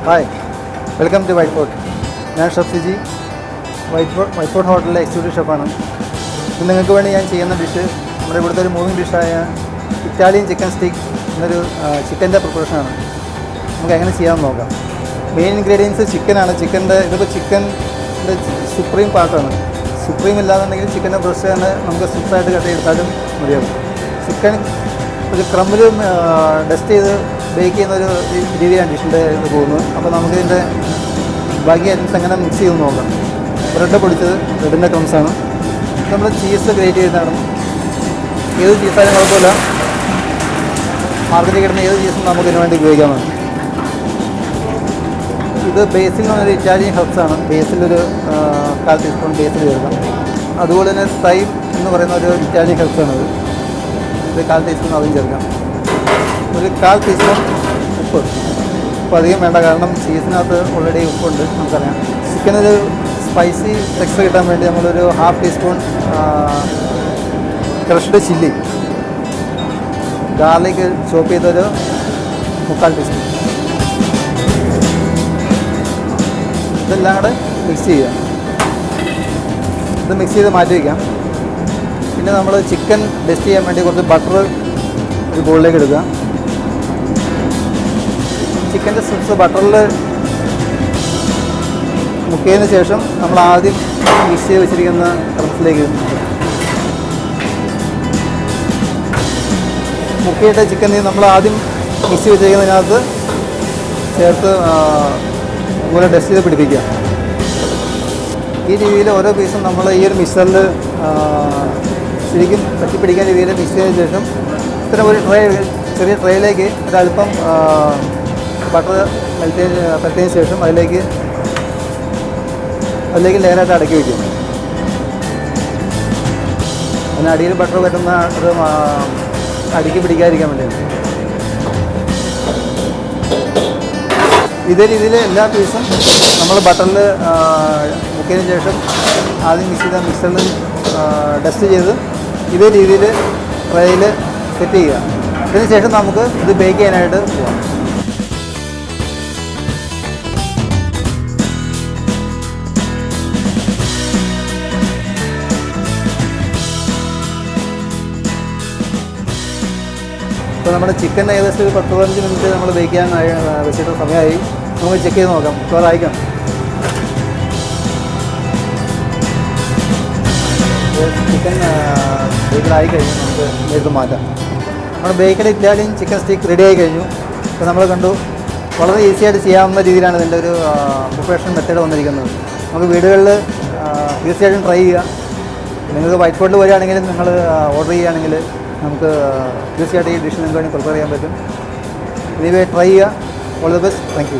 Hi, welcome to white fort. ഞാൻ ഷഫ്സിജി, white fort ഹോട്ടലിലെ എക്സിക്യൂട്ടീവ് ഷെഫാണ്. ഇന്ന് നിങ്ങൾക്ക് വേണ്ടി ഞാൻ ചെയ്യുന്ന ഡിഷ് നമ്മുടെ ഇവിടുത്തെ ഒരു മൂവിങ് ഡിഷായ ഇറ്റാലിയൻ ചിക്കൻ സ്റ്റീക്ക് എന്നൊരു ചിക്കൻ്റെ പ്രിപ്പറേഷനാണ്. നമുക്ക് എങ്ങനെ ചെയ്യാമെന്ന് നോക്കാം. മെയിൻ ഇൻഗ്രീഡിയൻസ് ചിക്കനാണ്. ഇതിപ്പോൾ ചിക്കൻ്റെ സുപ്രീം പാർട്ടാണ്. സുപ്രീം ഇല്ലാന്നുണ്ടെങ്കിൽ ചിക്കൻ്റെ ബ്രസ്റ്റ് തന്നെ നമുക്ക് സ്ട്രിപ്സായിട്ട് കട്ട് ചെയ്തെടുത്താലും മതിയാകും. ചിക്കൻ ഒരു ക്രമ്മിൽ ഡസ്റ്റ് ചെയ്ത് ബേക്ക് ചെയ്യുന്നൊരു രീതിയാണ് ഡിഷിൻ്റെ ഇത് പോകുന്നത്. അപ്പോൾ നമുക്കിതിൻ്റെ ബാക്കി ഐറ്റംസ് എങ്ങനെ മിക്സ് ചെയ്ത് നോക്കാം. ബ്രെഡ് പൊടിച്ചത്, ബ്രെഡിൻ്റെ ക്രംസാണ്. നമ്മൾ ചീസ് ഗ്രേറ്റ് ചെയ്തതാണ്. ഏത് ചീസായാലും കുഴപ്പമില്ല. മാർക്കറ്റിൽ കിട്ടുന്ന ഏത് ചീസും നമുക്കിതിന് വേണ്ടി ഉപയോഗിക്കാവുന്നതാണ്. ഇത് ബേസിൽ എന്ന് പറഞ്ഞൊരു ഇറ്റാലിയൻ ഹെർബ്സാണ്. ബേസിലൊരു 1/4 ടീസ്പൂൺ ബേസിൽ ചേർക്കാം. അതുപോലെ തന്നെ തൈം എന്ന് പറയുന്ന ഒരു ഇറ്റാലിയൻ ഹെർബ്സാണത്. ഇത് 1/4 ടീസ്പൂൺ അതും ചേർക്കാം. ഒരു 1/4 ടീസ്പൂൺ ഉപ്പ് അധികം വേണ്ട, കാരണം ചീസിനകത്ത് ഓൾറെഡി ഉപ്പുണ്ട്, നമുക്കറിയാം. ചിക്കനൊരു സ്പൈസി ടെക്സ്ചർ കിട്ടാൻ വേണ്ടി നമ്മളൊരു 1/2 ടീസ്പൂൺ ക്രഷ്ഡ് ചില്ലി, ഗാർലിക് ചോപ്പ് ചെയ്തൊരു 3/4 ടീസ്പൂൺ, ഇതെല്ലാം കൂടെ മിക്സ് ചെയ്യുക. ഇത് മിക്സ് ചെയ്ത് മാറ്റി വയ്ക്കാം. പിന്നെ നമ്മൾ ചിക്കൻ ഡസ്റ്റ് ചെയ്യാൻ വേണ്ടി കുറച്ച് ബട്ടർ ഒരു ബോളിലേക്ക് എടുക്കുക. ചിക്കൻ്റെ സ്ട്രിപ്സ് ബട്ടറിൽ മുക്കിയതിന് ശേഷം നമ്മൾ ആദ്യം മിക്സ് ചെയ്ത് വെച്ചിരിക്കുന്ന ക്രംസിലേക്ക് മുക്കിയിട്ട് ചിക്കൻ നമ്മൾ ആദ്യം മിക്സ് ചെയ്ത് വെച്ചിരിക്കുന്നതിനകത്ത് ചേർത്ത് അതുപോലെ ഡസ്റ്റ് ചെയ്ത് പിടിപ്പിക്കുക. ഈ രീതിയിൽ ഓരോ പീസും നമ്മൾ ഈ ഒരു മിക്സറിൽ ശരിക്കും പറ്റിപ്പിടിക്കാൻ രീതിയിൽ മിക്സ് ചെയ്തതിന് ശേഷം ഇത്തരം ഒരു ചെറിയ ട്രേയിലേക്ക് ഒരല്പം ബട്ടർ പരത്തിയതിന് ശേഷം അതിലേക്ക് ലെയറായിട്ട് അടക്കി വയ്ക്കും. അതിന് അടിയിൽ ബട്ടർ പറ്റുന്ന അത് അടുക്കി പിടിക്കാതിരിക്കാൻ വേണ്ടിയാണ്. ഇതേ രീതിയിൽ എല്ലാ പീസും നമ്മൾ ബട്ടറിൽ മുക്കിയതിന് ശേഷം ആദ്യം മിക്സ് ചെയ്ത മിക്സറിൽ ഡസ്റ്റ് ചെയ്ത് ഇതേ രീതിയിൽ ട്രേയിൽ സെറ്റ് ചെയ്യുക. ഇതിന് ശേഷം നമുക്ക് ഇത് ബേക്ക് ചെയ്യാനായിട്ട് പോകാം. ഇപ്പോൾ നമ്മുടെ ചിക്കൻ ഏകദേശം ഒരു 10-15 മിനിറ്റ് നമ്മൾ ബേക്ക് ചെയ്യാൻ വെച്ചിട്ട് സമയമായി. നമുക്ക് ചെക്ക് ചെയ്ത് നോക്കാം. ഇപ്പോൾ അയക്കാം. ചിക്കൻ ബേക്കിലായി കഴിഞ്ഞു. നമുക്ക് എടുത്ത് മാറ്റാം. നമ്മുടെ baked Italian chicken steak ready ആയി കഴിഞ്ഞു. ഇപ്പോൾ നമ്മൾ കണ്ടു, വളരെ ഈസി ആയിട്ട് ചെയ്യാവുന്ന രീതിയിലാണ് ഇതിൻ്റെ ഒരു പ്രിപ്പറേഷൻ മെത്തേഡ് വന്നിരിക്കുന്നത്. നമുക്ക് വീടുകളിൽ തീർച്ചയായിട്ടും ട്രൈ ചെയ്യുക. നിങ്ങൾക്ക് വൈറ്റ് ഫോർട്ടിൽ വരികയാണെങ്കിൽ നിങ്ങൾ ഓർഡർ ചെയ്യുകയാണെങ്കിൽ നമുക്ക് തീർച്ചയായിട്ടും ഈ ഡിഷ് നിങ്ങൾക്ക് വേണ്ടി പ്രിപ്പയർ ചെയ്യാൻ പറ്റും. ഇനിവേ ട്രൈ ചെയ്യുക. All the best. Thank you.